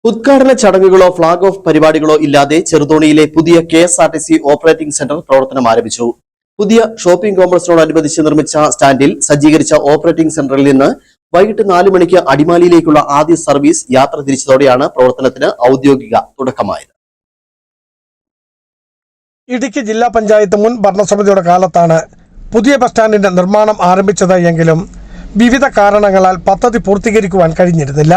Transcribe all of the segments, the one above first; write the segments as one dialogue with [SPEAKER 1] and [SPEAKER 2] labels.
[SPEAKER 1] ഉദ്ഘാടന ചടങ്ങുകളോ flag off പരിപാടികളോ ഇല്ലാതെ ചെറുതോണിയിലെ പുതിയ KSRTC ഓപ്പറേറ്റിംഗ് സെന്റർ പ്രവർത്തനം ആരംഭിച്ചു. പുതിയ ഷോപ്പിംഗ് കോംപ്ലക്സിനോടനുബന്ധിച്ച് നിർമ്മിച്ച സ്റ്റാൻഡിൽ സജ്ജീകരിച്ച ഓപ്പറേറ്റിംഗ് സെന്ററിൽ നിന്ന് വൈകിട്ട് 4 മണിക്ക് അടിമാലിയിലേക്കുള്ള ആദ്യ സർവീസ് യാത്ര തിരിച്ചതോടെയാണ് പ്രവർത്തനത്തിന് ഔദ്യോഗിക തുടക്കമായത്.
[SPEAKER 2] ഇടുക്കി ജില്ലാ പഞ്ചായത്ത് മുൻ ഭരണസമിതിയുടെ കാലത്താണ് പുതിയ ബസ് സ്റ്റാൻഡിന്റെ നിർമ്മാണം ആരംഭിച്ചത് എങ്കിലും വിവിധ കാരണങ്ങളാൽ പദ്ധതി പൂർത്തീകരിക്കുവാൻ കഴിഞ്ഞിരുന്നില്ല.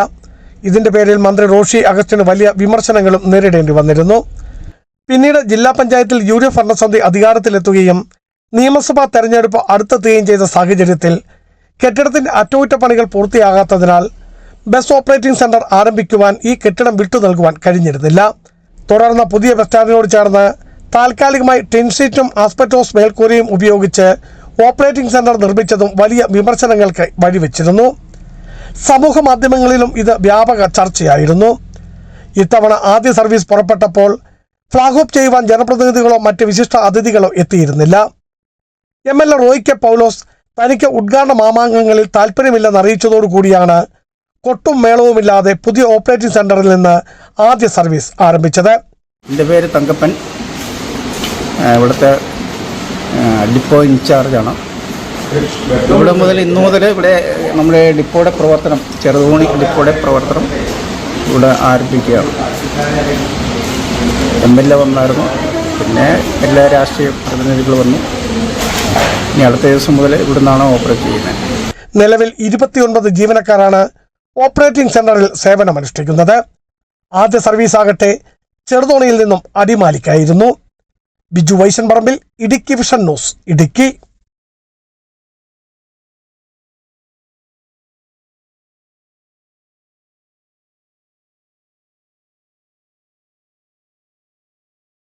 [SPEAKER 2] ഇതിന്റെ പേരിൽ മന്ത്രി റോഷി അഗസ്റ്റിന് വലിയ വിമർശനങ്ങളും നേരിടേണ്ടി വന്നിരുന്നു. പിന്നീട് ജില്ലാ പഞ്ചായത്തിൽ UDF ഭരണസമിതി അധികാരത്തിലെത്തുകയും നിയമസഭാ തെരഞ്ഞെടുപ്പ് അടുത്തെത്തുകയും ചെയ്ത സാഹചര്യത്തിൽ കെട്ടിടത്തിന്റെ അറ്റകുറ്റപ്പണികൾ പൂർത്തിയാകാത്തതിനാൽ ബസ് ഓപ്പറേറ്റിംഗ് സെന്റർ ആരംഭിക്കുവാൻ ഈ കെട്ടിടം വിട്ടു നൽകുവാൻ കഴിഞ്ഞിരുന്നില്ല. തുടർന്ന് പുതിയ ബസ് സ്റ്റാൻഡിനോട് ചേർന്ന് താൽക്കാലികമായി ടിൻ ഷീറ്റും ആസ്പെറ്റോസ് മേൽക്കൂരയും ഉപയോഗിച്ച് ഓപ്പറേറ്റിംഗ് സെന്റർ നിർമ്മിച്ചതും വലിയ വിമർശനങ്ങൾക്ക് വഴിവെച്ചിരുന്നു. സമൂഹ മാധ്യമങ്ങളിലും ഇത് വ്യാപക ചർച്ചയായിരുന്നു. ഇത്തവണ ആദ്യ സർവീസ് പുറപ്പെട്ടപ്പോൾ ഫ്ലാഗ് ഓഫ് ചെയ്യുവാൻ ജനപ്രതിനിധികളോ മറ്റ് വിശിഷ്ട അതിഥികളോ എത്തിയിരുന്നില്ല. MLA റോയ് കെ പൗലോസ് തനിക്ക് ഉദ്ഘാടന മാമാങ്കങ്ങളിൽ താല്പര്യമില്ലെന്ന് അറിയിച്ചതോടുകൂടിയാണ് കൊട്ടും മേളവുമില്ലാതെ പുതിയ ഓപ്പറേറ്റിംഗ് സെന്ററിൽ നിന്ന് ആദ്യ സർവീസ് ആരംഭിച്ചത്.
[SPEAKER 3] എൻ്റെ പേര് തങ്കപ്പൻ, ഇവിടുത്തെ ഡിപ്പോ ഇൻചാർജാണ്. ഇവിടെ മുതൽ ഇന്നു മുതൽ ഇവിടെ നമ്മുടെ ഡിപ്പോയുടെ പ്രവർത്തനം, ചെറുതോണി ഡിപ്പോയുടെ പ്രവർത്തനം ഇവിടെ ആരംഭിക്കുകയാണ്. MLA വന്നായിരുന്നു, പിന്നെ എല്ലാ രാഷ്ട്രീയ പ്രതിനിധികൾ വന്നു. ഇനി അടുത്ത ദിവസം മുതൽ ഇവിടെ നിന്നാണ് ഓപ്പറേറ്റ് ചെയ്യുന്നത്.
[SPEAKER 2] നിലവിൽ 29 ജീവനക്കാരാണ് ഓപ്പറേറ്റിംഗ് സെന്ററിൽ സേവനമനുഷ്ഠിക്കുന്നത്. ആദ്യ സർവീസ് ആകട്ടെ ചെറുതോണിയിൽ നിന്നും അടിമാലിക്കായിരുന്നു. ബിജു വൈശൻ പറമ്പിൽ, ഇടുക്കി വിഷൻ ന്യൂസ്, ഇടുക്കി.